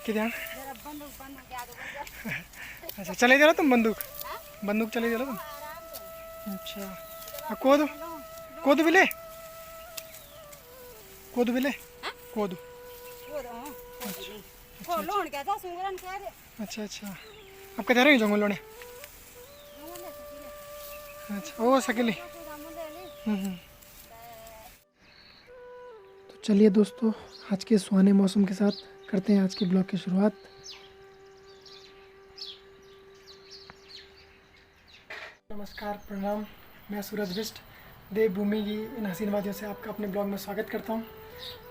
किधर? अच्छा चले जा रहा तुम बंदूक चले जा रहा तुम? अच्छा कोद कोद भी ले कोद अच्छा अच्छा अब किधर है जंगल लोने? अच्छा ओ सकेली। तो चलिए दोस्तों आज के सुहाने मौसम के साथ करते हैं आज के ब्लॉग की शुरुआत। नमस्कार प्रणाम, मैं सूरज बिष्ट देवभूमि की इन हसीन वादियों से आपका अपने ब्लॉग में स्वागत करता हूं।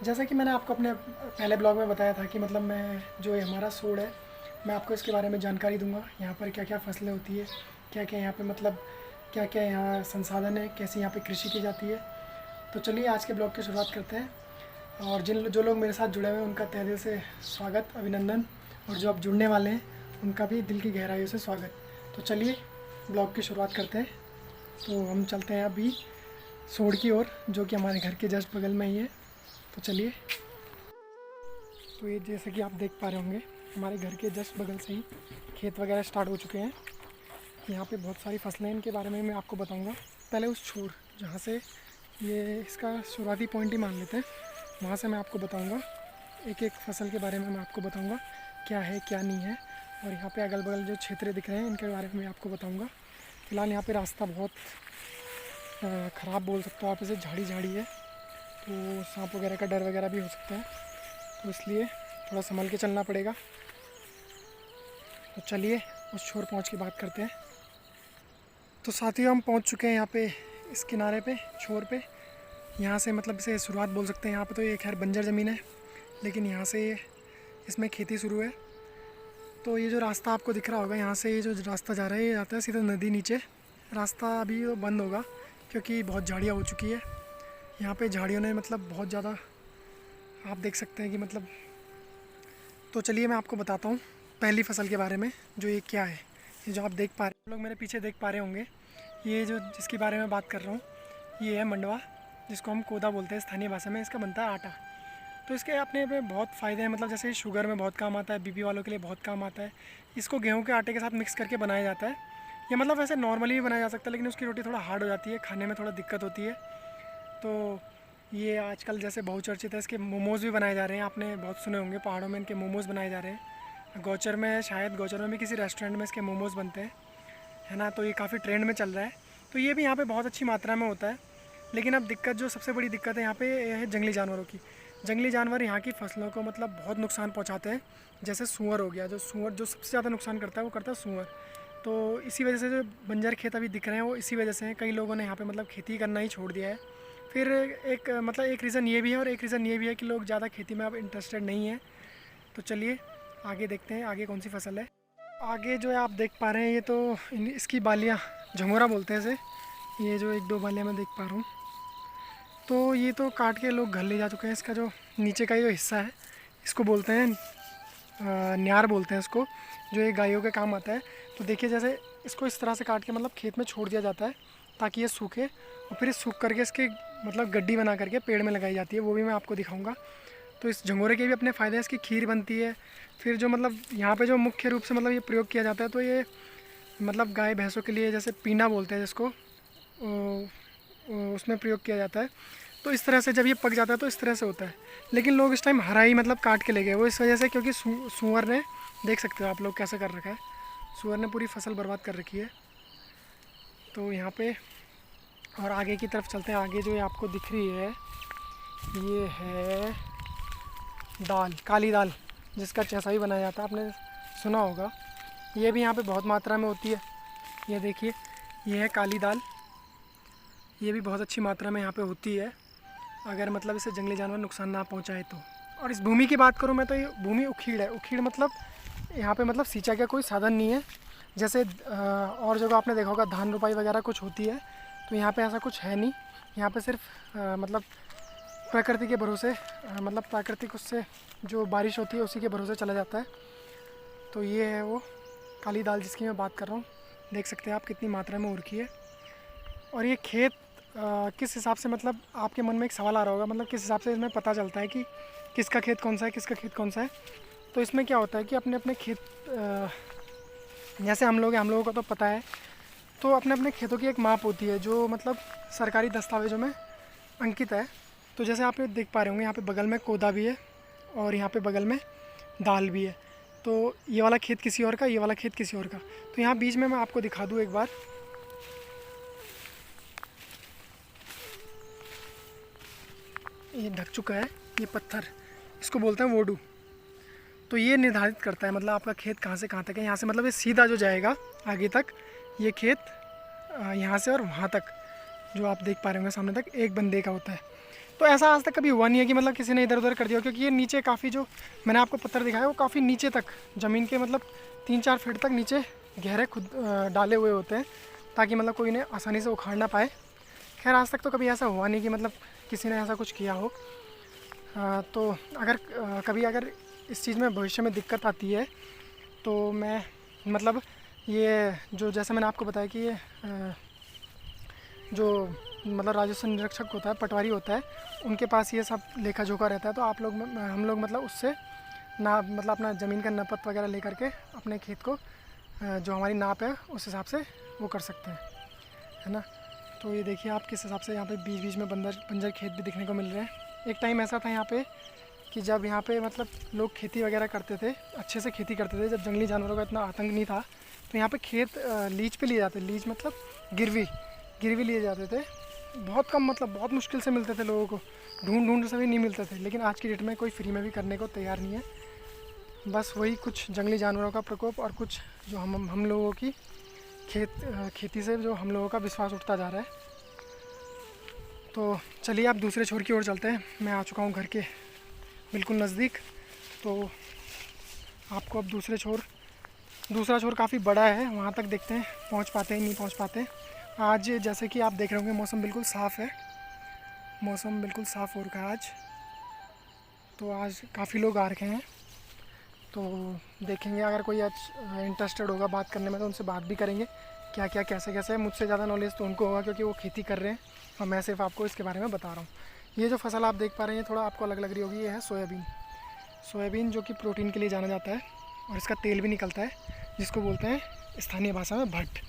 जैसा कि मैंने आपको अपने पहले ब्लॉग में बताया था कि मतलब मैं जो ये हमारा सोड है मैं आपको इसके बारे में जानकारी दूंगा। यहाँ पर क्या क्या फसलें होती है, क्या क्या यहाँ पे मतलब क्या क्या यहाँ संसाधन है, कैसी यहाँ पे कृषि की जाती है। तो चलिए आज के ब्लॉग की शुरुआत करते हैं। और जो लोग मेरे साथ जुड़े हुए हैं उनका तहे दिल से स्वागत, अभिनंदन, और जो अब जुड़ने वाले हैं उनका भी दिल की गहराइयों से स्वागत। तो चलिए ब्लॉग की शुरुआत करते हैं। तो हम चलते हैं अभी सोड की ओर जो कि हमारे घर के जस्ट बगल में ही है। तो चलिए, तो ये जैसे कि आप देख पा रहे होंगे हमारे घर के जस्ट बगल से ही खेत वगैरह स्टार्ट हो चुके हैं। यहाँ पे बहुत सारी फसलें, इनके बारे में मैं आपको बताऊँगा। पहले उस छोर जहाँ से ये इसका शुरुआती पॉइंट ही मान लेते हैं, वहाँ से मैं आपको बताऊंगा एक एक फसल के बारे में मैं आपको बताऊंगा क्या है क्या नहीं है। और यहाँ पे अगल बगल जो क्षेत्र दिख रहे हैं इनके बारे में मैं आपको बताऊंगा। फिलहाल यहाँ पे रास्ता बहुत ख़राब बोल सकते हो आप इसे, झाड़ी झाड़ी है तो सांप वगैरह का डर वगैरह भी हो सकता है, तो इसलिए थोड़ा संभल के चलना पड़ेगा। तो चलिए उस छोर पहुँच के बात करते हैं। तो साथियों हम पहुँच चुके हैं यहाँ पे इस किनारे पे छोर पे। यहाँ से मतलब इसे शुरुआत बोल सकते हैं। यहाँ पे तो ये खैर बंजर ज़मीन है लेकिन यहाँ से इसमें खेती शुरू है। तो ये जो रास्ता आपको दिख रहा होगा, यहाँ से ये जो रास्ता जा रहा है ये जाता है सीधा नदी नीचे। रास्ता अभी बंद होगा क्योंकि बहुत झाड़ियाँ हो चुकी है यहाँ पे। झाड़ियों ने मतलब बहुत ज़्यादा आप देख सकते हैं कि मतलब। तो चलिए मैं आपको बताता हूँ पहली फसल के बारे में, जो ये क्या है। ये जो आप देख पा रहे लोग मेरे पीछे देख पा रहे होंगे, ये जो जिसके बारे में बात कर रहा हूँ ये है मंडवा, जिसको हम कोदा बोलते हैं स्थानीय भाषा में। इसका बनता है आटा। तो इसके अपने पे बहुत फ़ायदे हैं, मतलब जैसे शुगर में बहुत काम आता है, बीपी वालों के लिए बहुत काम आता है। इसको गेहूं के आटे के साथ मिक्स करके बनाया जाता है। ये मतलब वैसे नॉर्मली भी बनाया जा सकता है लेकिन उसकी रोटी थोड़ा हार्ड हो जाती है, खाने में थोड़ा दिक्कत होती है। तो ये आजकल जैसे बहुचर्चित है, इसके मोमोज़ भी बनाए जा रहे हैं। आपने बहुत सुने होंगे पहाड़ों में इनके मोमोज़ बनाए जा रहे हैं। गौचर में, शायद गौचर में भी किसी रेस्टोरेंट में इसके मोमोज़ बनते हैं, है ना। तो ये काफ़ी ट्रेंड में चल रहा है। तो ये भी यहाँ पर बहुत अच्छी मात्रा में होता है। लेकिन अब दिक्कत, जो सबसे बड़ी दिक्कत है यहाँ पे है जंगली जानवरों की। जंगली जानवर यहाँ की फसलों को मतलब बहुत नुकसान पहुँचाते हैं। जैसे सूअर हो गया, जो सूअर जो सबसे ज़्यादा नुकसान करता है वो करता है सूअर। तो इसी वजह से जो बंजर खेत अभी दिख रहे हैं वो इसी वजह से हैं। कई लोगों ने यहाँ पे मतलब खेती करना ही छोड़ दिया है। फिर एक मतलब एक रीज़न ये भी है और एक रीज़न ये भी है कि लोग ज़्यादा खेती में अब इंटरेस्टेड नहीं है। तो चलिए आगे देखते हैं आगे कौन सी फसल है। आगे जो है आप देख पा रहे हैं ये तो इसकी बालियाँ, झंगोरा बोलते हैं इसे। ये जो एक दो बालियाँ मैं देख पा रहा हूँ, तो ये तो काट के लोग घर ले जा चुके हैं। इसका जो नीचे का जो हिस्सा है इसको बोलते हैं न्यार बोलते हैं इसको, जो ये गायों के काम आता है। तो देखिए जैसे इसको इस तरह से काट के मतलब खेत में छोड़ दिया जाता है ताकि ये सूखे, और फिर सूख करके इसके मतलब गड्डी बना करके पेड़ में लगाई जाती है, वो भी मैं आपको दिखाऊंगा। तो इस झंगोरे के भी अपने फ़ायदे हैं, इसकी खीर बनती है। फिर जो मतलब यहाँ पे जो मुख्य रूप से मतलब ये प्रयोग किया जाता है, तो ये मतलब गाय भैंसों के लिए जैसे पीना बोलते हैं जिसको, उसमें प्रयोग किया जाता है। तो इस तरह से जब ये पक जाता है तो इस तरह से होता है। लेकिन लोग इस टाइम हरा ही मतलब काट के ले गए, वो इस वजह से क्योंकि सूअर ने, देख सकते हो आप लोग कैसे कर रखा है, सूअर ने पूरी फसल बर्बाद कर रखी है। तो यहाँ पे और आगे की तरफ चलते हैं। आगे जो ये आपको दिख रही है ये है दाल, काली दाल, जिसका चैसा भी बनाया जाता है, आपने सुना होगा। ये भी यहाँ पे बहुत मात्रा में होती है। ये देखिए ये है काली दाल, ये भी बहुत अच्छी मात्रा में यहाँ पे होती है अगर मतलब इसे जंगली जानवर नुकसान ना पहुँचाए तो। और इस भूमि की बात करूँ मैं तो ये भूमि उखीड़ है। उखीड़ मतलब यहाँ पे मतलब सिंचाई का कोई साधन नहीं है। जैसे और जगह आपने देखा होगा धान रोपाई वगैरह कुछ होती है, तो यहाँ पे ऐसा कुछ है नहीं। यहाँ पे सिर्फ मतलब प्रकृति के भरोसे मतलब प्राकृतिक उससे जो बारिश होती है उसी के भरोसे चला जाता है। तो ये है वो काली दाल जिसकी मैं बात कर रहा हूँ। देख सकते हैं आप कितनी मात्रा में हो रखी है। और ये खेत किस हिसाब से, मतलब आपके मन में एक सवाल आ रहा होगा, मतलब किस हिसाब से इसमें पता चलता है कि किसका खेत कौन सा है, किसका खेत कौन सा है। तो इसमें क्या होता है कि अपने अपने खेत, जैसे हम लोग हैं, हम लोगों को तो पता है, तो अपने अपने खेतों की एक माप होती है जो मतलब सरकारी दस्तावेज़ों में अंकित है। तो जैसे आप ये देख पा रहे होंगे, यहाँ पे बगल में कोदा भी है और यहाँ पे बगल में दाल भी है। तो ये वाला खेत किसी और का, ये वाला खेत किसी और का। तो यहाँ बीच में मैं आपको दिखा दूँ एक बार, ये ढक चुका है, ये पत्थर, इसको बोलते हैं वोडू। तो ये निर्धारित करता है मतलब आपका खेत कहाँ से कहाँ तक है। यहाँ से मतलब ये सीधा जो जाएगा आगे तक, ये खेत यहाँ से और वहाँ तक जो आप देख पा रहे होंगे सामने तक, एक बंदे का होता है। तो ऐसा आज तक कभी हुआ नहीं है कि मतलब किसी ने इधर उधर कर दिया, क्योंकि ये नीचे काफ़ी, जो मैंने आपको पत्थर दिखाया वो काफ़ी नीचे तक, ज़मीन के मतलब 3-4 फीट तक नीचे गहरे खुद डाले हुए होते हैं, ताकि मतलब कोई इन्हें आसानी से उखाड़ ना पाए। खैर आज तक तो कभी ऐसा हुआ नहीं कि मतलब किसी ने ऐसा कुछ किया हो। तो अगर कभी अगर इस चीज़ में भविष्य में दिक्कत आती है तो मैं मतलब ये जो, जैसे मैंने आपको बताया कि ये जो मतलब राजस्व निरीक्षक होता है, पटवारी होता है, उनके पास ये सब लेखा जोखा रहता है। तो आप लोग, हम लोग मतलब उससे ना मतलब अपना ज़मीन का नपत वगैरह लेकर के अपने खेत को जो हमारी नाप है उस हिसाब से वो कर सकते हैं, है ना। तो ये देखिए आप किस हिसाब से यहाँ पे बीच बीच में बंजर खेत भी दिखने को मिल रहे हैं। एक टाइम ऐसा था यहाँ पे कि जब यहाँ पे मतलब लोग खेती वगैरह करते थे, अच्छे से खेती करते थे, जब जंगली जानवरों का इतना आतंक नहीं था, तो यहाँ पे खेत लीज पे लिए जाते, लीज मतलब गिरवी लिए जाते थे। बहुत कम, मतलब बहुत मुश्किल से मिलते थे लोगों को, ढूंढ से भी नहीं मिलते थे। लेकिन आज की डेट में कोई फ्री में भी करने को तैयार नहीं है। बस वही कुछ जंगली जानवरों का प्रकोप और कुछ जो हम लोगों की खेती से जो हम लोगों का विश्वास उठता जा रहा है। तो चलिए आप दूसरे छोर की ओर चलते हैं। मैं आ चुका हूँ घर के बिल्कुल नज़दीक। तो आपको अब दूसरा छोर काफ़ी बड़ा है, वहाँ तक देखते हैं पहुँच पाते हैं नहीं पहुँच पाते। आज जैसे कि आप देख रहे होंगे मौसम बिल्कुल साफ़ है, मौसम बिल्कुल साफ़ हो रखा है आज। तो आज काफ़ी लोग आ रखे हैं, तो देखेंगे अगर कोई आज इंटरेस्टेड होगा बात करने में तो उनसे बात भी करेंगे, क्या क्या कैसे कैसे है। मुझसे ज़्यादा नॉलेज तो उनको होगा क्योंकि वो खेती कर रहे हैं और मैं सिर्फ आपको इसके बारे में बता रहा हूँ। ये जो फसल आप देख पा रहे हैं थोड़ा आपको अलग लग रही होगी, ये है सोयाबीन जो कि प्रोटीन के लिए जाना जाता है और इसका तेल भी निकलता है, जिसको बोलते हैं स्थानीय भाषा में भट्ट।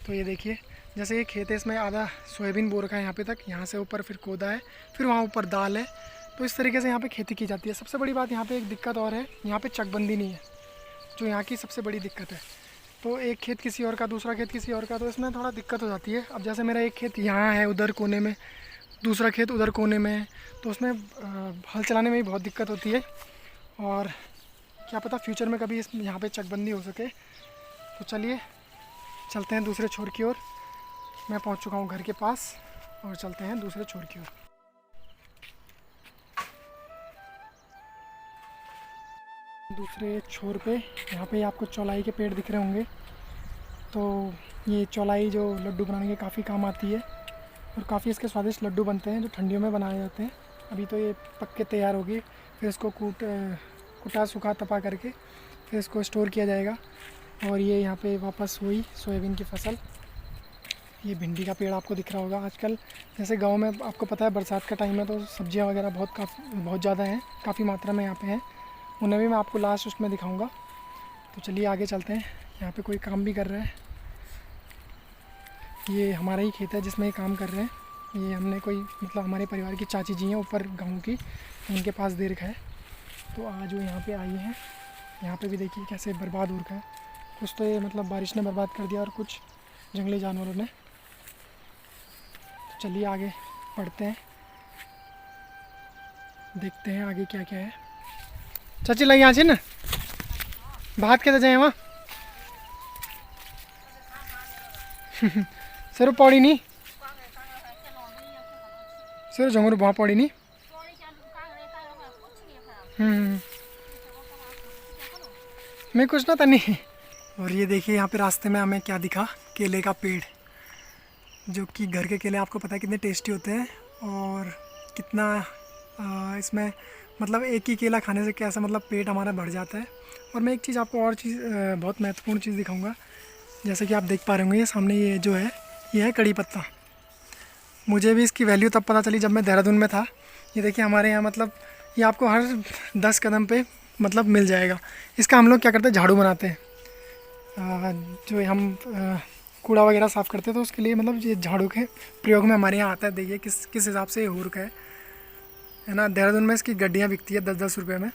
तो ये देखिए जैसे ये खेत है, इसमें आधा सोयाबीन बो रखा है यहाँ पे तक, यहाँ से ऊपर फिर कोदा है, फिर वहाँ ऊपर दाल है। तो इस तरीके से यहाँ पे खेती की जाती है। सबसे बड़ी बात यहाँ पे एक दिक्कत और है, यहाँ पे चकबंदी नहीं है, जो यहाँ की सबसे बड़ी दिक्कत है। तो एक खेत किसी और का, दूसरा खेत किसी और का, तो इसमें थोड़ा दिक्कत हो जाती है। अब जैसे मेरा एक खेत यहाँ है उधर कोने में, दूसरा खेत उधर कोने में है, तो उसमें हल चलाने में भी बहुत दिक्कत होती है। और क्या पता फ्यूचर में कभी इस यहाँ पे चकबंदी हो सके। तो चलिए चलते हैं दूसरे छोर की ओर। मैं पहुँच चुका हूँ घर के पास और चलते हैं दूसरे छोर की ओर। दूसरे छोर पे यहाँ पे आपको चौलाई के पेड़ दिख रहे होंगे। तो ये चौलाई जो लड्डू बनाने के काफ़ी काम आती है और काफ़ी इसके स्वादिष्ट लड्डू बनते हैं जो ठंडियों में बनाए जाते हैं। अभी तो ये पक के तैयार होगी, फिर इसको कुटा सूखा तपा करके फिर इसको स्टोर किया जाएगा। और ये यहाँ पे वापस हुई सोयाबीन की फसल। ये भिंडी का पेड़ आपको दिख रहा होगा। आजकल जैसे गांव में आपको पता है बरसात का टाइम है तो सब्जियां वगैरह बहुत ज़्यादा हैं, काफ़ी मात्रा में यहाँ पे हैं। उन्हें भी मैं आपको लास्ट उसमें दिखाऊंगा। तो चलिए आगे चलते हैं। यहाँ पे कोई काम भी कर रहे हैं, ये हमारा ही खेत है जिसमें ये काम कर रहे हैं। ये हमने कोई मतलब हमारे परिवार की चाची जी हैं ऊपर गाँव की, उनके पास दे रखा है। तो आज वो यहाँ पे आई हैं। यहाँ पे भी देखिए कैसे बर्बाद हो रखा है, कुछ तो ये मतलब बारिश ने बर्बाद कर दिया और कुछ जंगली जानवरों ने। तो चलिए आगे बढ़ते हैं, देखते हैं आगे क्या क्या है। चाची लगी यहाँ से ना भात कैसे जाए वहाँ सर पौड़ी नहीं, सर जंगूर वहाँ पौड़ी नहीं। मैं कुछ ना था नहीं। और ये देखिए यहाँ पे रास्ते में हमें क्या दिखा, केले का पेड़, जो कि घर के केले आपको पता है कितने टेस्टी होते हैं और कितना इसमें मतलब एक ही केला खाने से कैसा मतलब पेट हमारा भर जाता है। और मैं एक चीज़ आपको और चीज़ बहुत महत्वपूर्ण चीज़ दिखाऊंगा। जैसे कि आप देख पा रहे होंगे ये सामने, ये जो है ये है कड़ी पत्ता। मुझे भी इसकी वैल्यू तब पता चली जब मैं देहरादून में था। ये देखिए हमारे यहाँ मतलब ये आपको हर 10 कदम पे मतलब मिल जाएगा। इसका हम लोग क्या करते हैं, झाड़ू बनाते हैं। जो हम कूड़ा वगैरह साफ़ करते हैं तो उसके लिए मतलब ये झाड़ू के प्रयोग में हमारे यहाँ आता है। देखिए किस किस हिसाब से ये हुर्क है ना। देहरादून में इसकी गड्डियाँ बिकती है 10-10 रुपये में।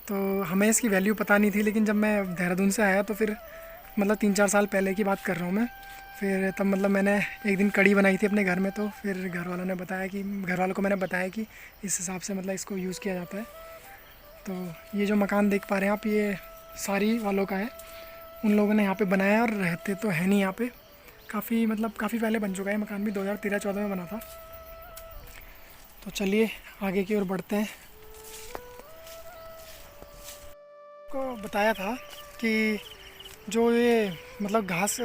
तो हमें इसकी वैल्यू पता नहीं थी, लेकिन जब मैं देहरादून से आया तो फिर मतलब 3-4 साल पहले की बात कर रहा हूँ मैं। फिर तब मतलब मैंने एक दिन कढ़ी बनाई थी अपने घर में, तो फिर घर वालों ने बताया कि घर वालों को मैंने बताया कि इस हिसाब से मतलब इसको यूज़ किया जाता है। तो ये जो मकान देख पा रहे हैं आप, ये सारी वालों का है। उन लोगों ने यहाँ पे बनाया है और रहते तो है नहीं यहाँ पे। काफ़ी पहले बन चुका है मकान भी, 2013-14 में बना था। तो चलिए आगे की ओर बढ़ते हैं। को बताया था कि जो ये मतलब घास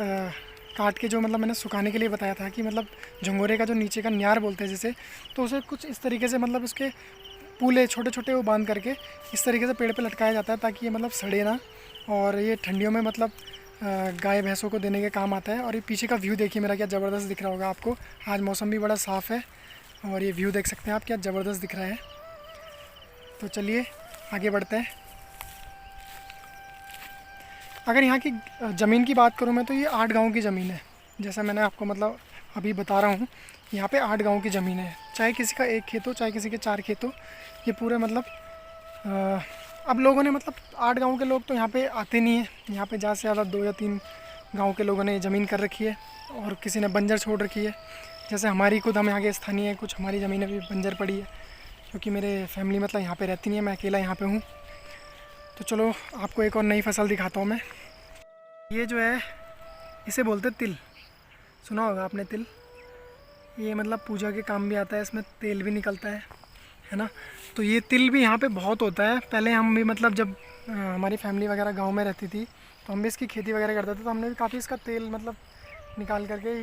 काट के जो मतलब मैंने सुखाने के लिए बताया था कि मतलब झंगोरे का जो नीचे का न्यार बोलते हैं जैसे, तो उसे कुछ इस तरीके से मतलब उसके पूले छोटे छोटे वो बांध करके इस तरीके से पेड़ पे लटकाया जाता है ताकि ये मतलब सड़े ना। और ये ठंडियों में मतलब गाय भैंसों को देने के काम आता है। और ये पीछे का व्यू देखिए मेरा, क्या ज़बरदस्त दिख रहा होगा आपको। आज मौसम भी बड़ा साफ़ है और ये व्यू देख सकते हैं आप, क्या ज़बरदस्त दिख रहा है। तो चलिए आगे बढ़ते हैं। अगर यहाँ की ज़मीन की बात करूँ मैं, तो ये 8 गांव की ज़मीन है। जैसा मैंने आपको मतलब अभी बता रहा हूँ, यहाँ पे 8 गांव की ज़मीन है। चाहे किसी का 1 खेत हो, चाहे किसी के 4 खेत हो, ये पूरे मतलब अब लोगों ने मतलब 8 गांव के लोग तो यहाँ पे आते नहीं हैं। यहाँ पे ज़्यादा से ज़्यादा 2 या 3 गांव के लोगों ने ज़मीन कर रखी है और किसी ने बंजर छोड़ रखी है। जैसे हमारी खुद हम यहाँ के स्थानीय है, कुछ हमारी ज़मीनें भी बंजर पड़ी है क्योंकि मेरे फैमिली मतलब यहाँ पे रहती नहीं है, मैं अकेला यहाँ पे हूँ। तो चलो आपको एक और नई फसल दिखाता हूँ मैं। ये जो है इसे बोलते तिल, सुना होगा आपने तिल। ये मतलब पूजा के काम भी आता है, इसमें तेल भी निकलता है ना। तो ये तिल भी यहाँ पे बहुत होता है। पहले हम भी मतलब जब हमारी फैमिली वगैरह गांव में रहती थी तो हम भी इसकी खेती वगैरह करते थे, तो हमने भी काफ़ी इसका तेल मतलब निकाल करके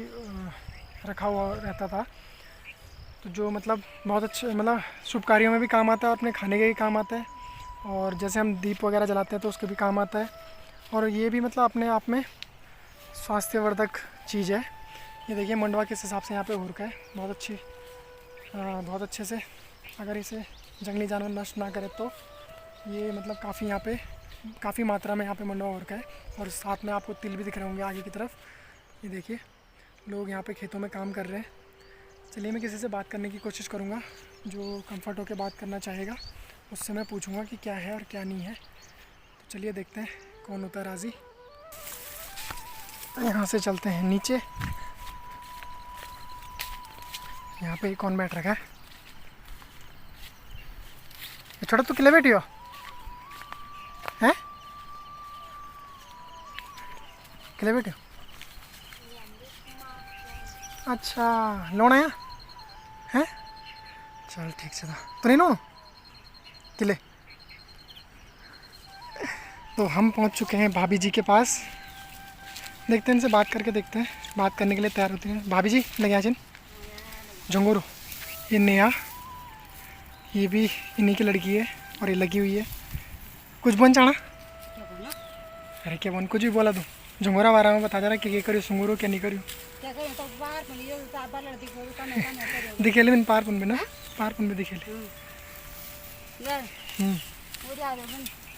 रखा हुआ रहता था। तो जो मतलब बहुत अच्छे मतलब शुभ कार्यों में भी काम आता है और अपने खाने के भी काम आता है। और जैसे हम दीप वगैरह जलाते हैं तो उसके भी काम आता है। और ये भी मतलब अपने आप में स्वास्थ्यवर्धक चीज़ है। ये देखिए मंडवा किस हिसाब से यहाँ पे हुर्क है, बहुत अच्छे से। अगर इसे जंगली जानवर नष्ट ना करे तो ये मतलब काफ़ी मात्रा में यहाँ पे मंडवा हुर्क है। और साथ में आपको तिल भी दिख रहे होंगे आगे की तरफ। ये देखिए लोग यहाँ पे खेतों में काम कर रहे हैं। चलिए मैं किसी से बात करने की कोशिश करूँगा, जो कंफर्ट होकर बात करना चाहेगा उससे मैं पूछूँगा कि क्या है और क्या नहीं है। तो चलिए देखते हैं कौन होता है राज़ी। यहाँ से चलते हैं नीचे। यहाँ पे कौन बैठ रखा है? ये छोटा तो किले बैठी हो हैं? किले बैठे हो? अच्छा लोना है? चल ठीक से था तो नहीं लो किले। तो हम पहुँच चुके हैं भाभी जी के पास। देखते हैं इनसे बात करके देखते हैं, बात करने के लिए तैयार होते हैं। भाभी जी लगे आज झंगोरो, ये नेहा, ये भी इन्हीं की लड़की है और ये लगी हुई है। कुछ बन चाणा? अरे क्या बन, कुछ भी बोला तू झंगोरा बारे में बता जा रहा क्या करियो सुंगुरो क्या नहीं करियो। दिखेले मैंने पारपुन में ना, पारपुन में दिखेले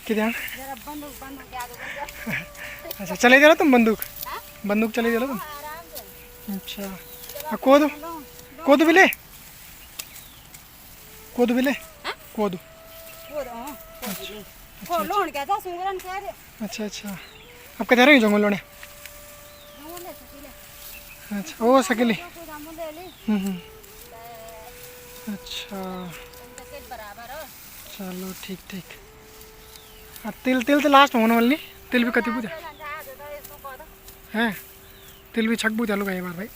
कि ध्यान। अच्छा चले दे रहा तुम बंदूक चले दे रहा तुम? अच्छा कोदू भी ले, कोदू भी ले, कोदू। अच्छा अब क्या रहे जंगल लोने? अच्छा ओ सकेली। अच्छा चलो ठीक। हाँ तिल तो लास्ट होने वाली। तिल भी कति पूजा है, तिल भी छक पूजा लो एक बार भाई।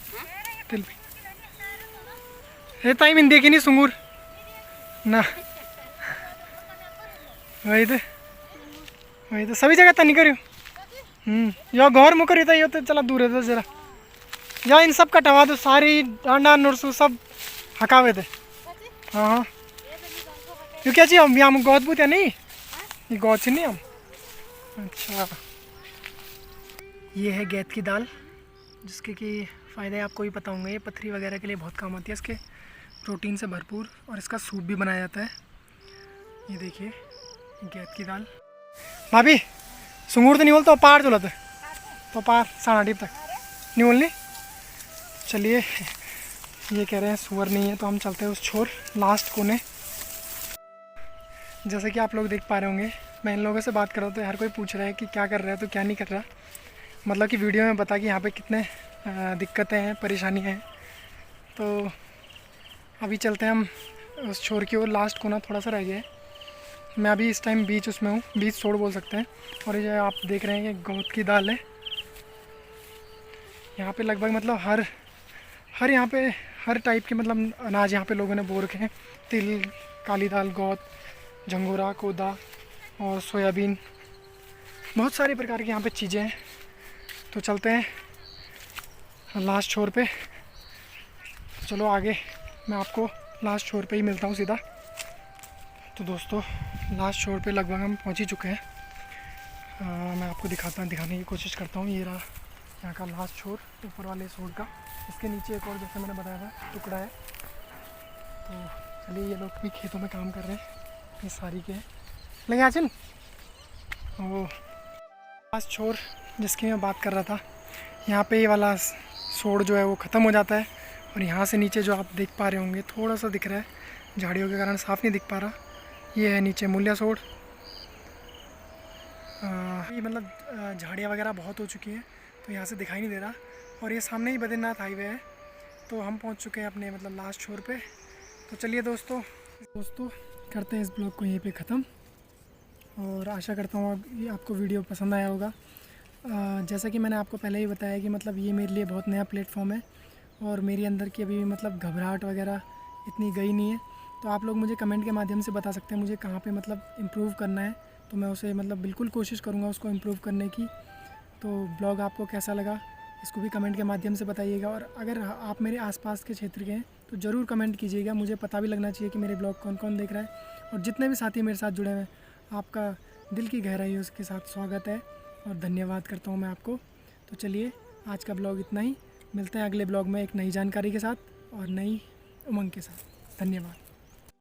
तिल भी ये ताई मैंने देखी नहीं सुंगूर ना। वही तो सभी जगह तो नहीं करियो। यो घर में करियो यो तो चला दूर है तो जरा या इन सब कटवा दो, सारी डांडा नरसू सब हकावे थे। हाँ क्यों क्या चाहिए हम यहाँ गौत पूत है नहीं, ये गौत से नहीं हम। अच्छा ये है गैत की दाल जिसके कि फ़ायदे आपको भी पता होंगे। ये पथरी वगैरह के लिए बहुत काम आती है, इसके प्रोटीन से भरपूर, और इसका सूप भी बनाया जाता है। ये देखिए गैत की दाल। भाभी सुंगूर तो नहीं बोलते, पार चलत तो पार साढ़ा टीप तक नहीं बोलनी। चलिए ये कह रहे हैं सुअर नहीं है, तो हम चलते हैं उस छोर लास्ट कोने। जैसे कि आप लोग देख पा रहे होंगे, मैं इन लोगों से बात कर रहा हूँ तो हर कोई पूछ रहा है कि क्या कर रहा है तो क्या नहीं कर रहा। मतलब कि वीडियो में बता कि यहाँ पे कितने दिक्कतें हैं, परेशानियाँ हैं। तो अभी चलते हैं हम उस छोर की ओर। लास्ट कोना थोड़ा सा रह गया है। मैं अभी इस टाइम बीच उसमें हूँ, बीच छोड़ बोल सकते हैं। और ये आप देख रहे हैं कि गोत की दाल है। यहाँ पे लगभग मतलब हर यहाँ पे हर टाइप के मतलब अनाज यहाँ पे लोगों ने बो रखे हैं। तिल, काली दाल, गोत, झंगोरा, कोदा और सोयाबीन, बहुत सारे प्रकार की यहाँ पे चीज़ें हैं। तो चलते हैं लास्ट छोर पे। चलो आगे मैं आपको लास्ट छोर पे ही मिलता हूँ सीधा। तो दोस्तों लास्ट छोर पे लगभग हम पहुँच ही चुके हैं। मैं आपको दिखाने की कोशिश करता हूँ। ये रहा यहाँ का लास्ट छोर, ऊपर वाले छोर का। इसके नीचे एक और, जैसे मैंने बताया था, टुकड़ा है। तो चलिए, ये लोग भी खेतों में काम कर रहे हैं, ये सारी के हैं। लेकिन आचिन वो लास्ट छोर जिसकी मैं बात कर रहा था, यहाँ पे ये वाला छोर जो है वो ख़त्म हो जाता है। और यहाँ से नीचे जो आप देख पा रहे होंगे, थोड़ा सा दिख रहा है, झाड़ियों के कारण साफ़ नहीं दिख पा रहा, ये है नीचे मूल्या छोर। ये मतलब झाड़ियाँ वगैरह बहुत हो चुकी हैं, तो यहाँ से दिखाई नहीं दे रहा। और ये सामने ही बद्रीनाथ हाईवे है। तो हम पहुँच चुके हैं अपने मतलब लास्ट छोर पे। तो चलिए दोस्तों करते हैं इस ब्लॉग को यहीं पे ख़त्म। और आशा करता हूँ ये आपको वीडियो पसंद आया होगा। जैसा कि मैंने आपको पहले ही बताया कि मतलब ये मेरे लिए बहुत नया प्लेटफॉर्म है, और मेरी अंदर की अभी मतलब घबराहट वगैरह इतनी गई नहीं है। तो आप लोग मुझे कमेंट के माध्यम से बता सकते हैं मुझे कहाँ पे मतलब इम्प्रूव करना है, तो मैं उसे मतलब बिल्कुल कोशिश करूँगा उसको इम्प्रूव करने की। तो ब्लॉग आपको कैसा लगा इसको भी कमेंट के माध्यम से बताइएगा। और अगर आप मेरे आसपास के क्षेत्र के हैं तो ज़रूर कमेंट कीजिएगा, मुझे पता भी लगना चाहिए कि मेरे ब्लॉग कौन कौन देख रहा है। और जितने भी साथी मेरे साथ जुड़े हुए हैं, आपका दिल की गहराई उसके साथ स्वागत है और धन्यवाद करता हूँ मैं आपको। तो चलिए आज का ब्लॉग इतना ही, मिलते हैं अगले ब्लॉग में एक नई जानकारी के साथ और नई उमंग के साथ। धन्यवाद।